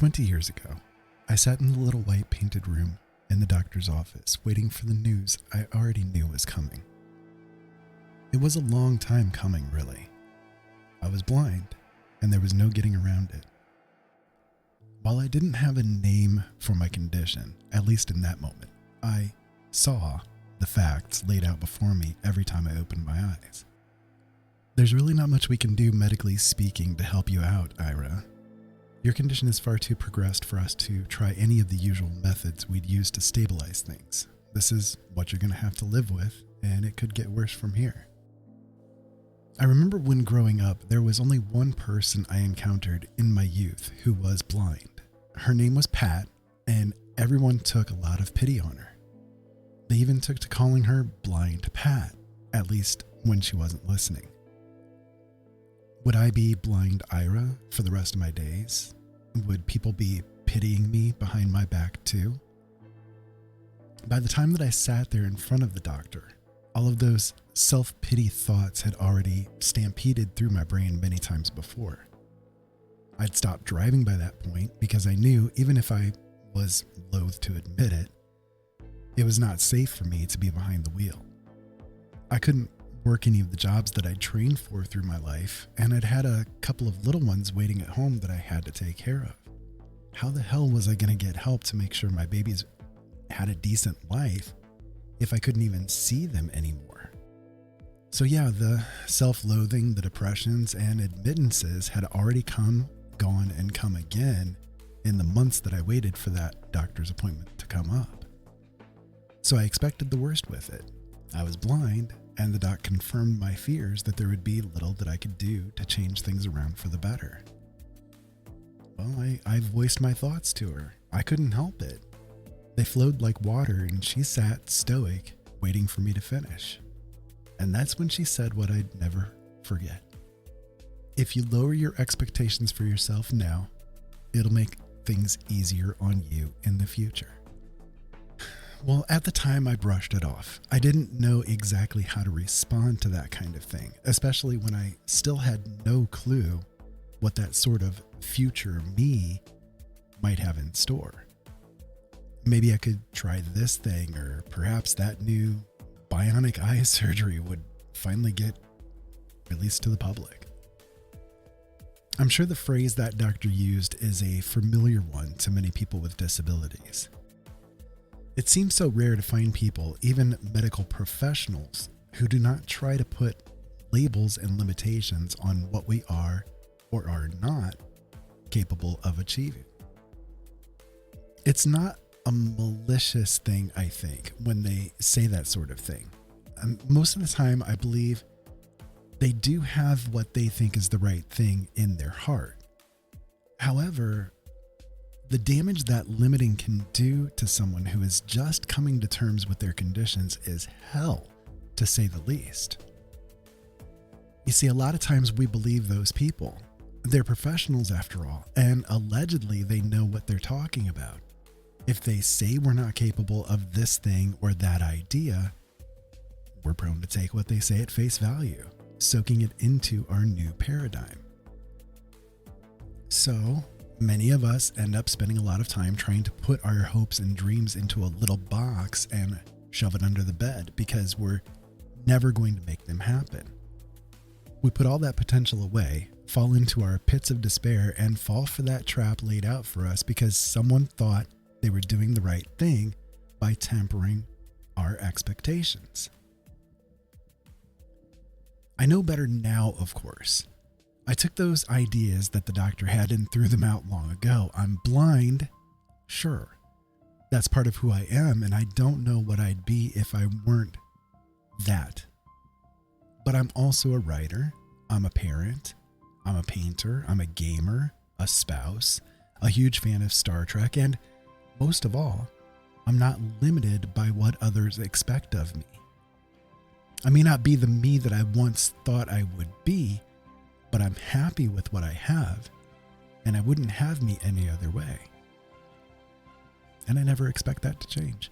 20 years ago, I sat in the little white painted room in the doctor's office waiting for the news I already knew was coming. It was a long time coming, really. I was blind, and there was no getting around it. While I didn't have a name for my condition, at least in that moment, I saw the facts laid out before me every time I opened my eyes. There's really not much we can do medically speaking to help you out, Ira. Your condition is far too progressed for us to try any of the usual methods we'd use to stabilize things. This is what you're going to have to live with, and it could get worse from here. I remember when growing up, there was only one person I encountered in my youth who was blind. Her name was Pat, and everyone took a lot of pity on her. They even took to calling her Blind Pat, at least when she wasn't listening. Would I be Blind Ira for the rest of my days? Would people be pitying me behind my back too? By the time that I sat there in front of the doctor, all of those self-pity thoughts had already stampeded through my brain many times before. I'd stopped driving by that point because I knew, even if I was loath to admit it, it was not safe for me to be behind the wheel. I couldn't work any of the jobs that I'd trained for through my life, and I'd had a couple of little ones waiting at home that I had to take care of. How the hell was I going to get help to make sure my babies had a decent life if I couldn't even see them anymore? So yeah, the self-loathing, the depressions, and admittances had already come, gone, and come again in the months that I waited for that doctor's appointment to come up. So I expected the worst with it. I was blind, and the doc confirmed my fears that there would be little that I could do to change things around for the better. Well, I voiced my thoughts to her. I couldn't help it. They flowed like water, and she sat stoic, waiting for me to finish. And that's when she said what I'd never forget. If you lower your expectations for yourself now, it'll make things easier on you in the future. Well, at the time, I brushed it off. I didn't know exactly how to respond to that kind of thing, especially when I still had no clue what that sort of future me might have in store. Maybe I could try this thing, or perhaps that new bionic eye surgery would finally get released to the public. I'm sure the phrase that doctor used is a familiar one to many people with disabilities. It seems so rare to find people, even medical professionals, who do not try to put labels and limitations on what we are or are not capable of achieving. It's not a malicious thing, I think, when they say that sort of thing. Most of the time, I believe they do have what they think is the right thing in their heart. However, the damage that limiting can do to someone who is just coming to terms with their conditions is hell, to say the least. You see, a lot of times we believe those people. They're professionals after all, and allegedly they know what they're talking about. If they say we're not capable of this thing or that idea, we're prone to take what they say at face value, soaking it into our new paradigm. So, many of us end up spending a lot of time trying to put our hopes and dreams into a little box and shove it under the bed because we're never going to make them happen. We put all that potential away, fall into our pits of despair, and fall for that trap laid out for us because someone thought they were doing the right thing by tempering our expectations. I know better now, of course. I took those ideas that the doctor had and threw them out long ago. I'm blind, sure. That's part of who I am, and I don't know what I'd be if I weren't that. But I'm also a writer, I'm a parent, I'm a painter, I'm a gamer, a spouse, a huge fan of Star Trek, and most of all, I'm not limited by what others expect of me. I may not be the me that I once thought I would be, but I'm happy with what I have, and I wouldn't have me any other way. And I never expect that to change.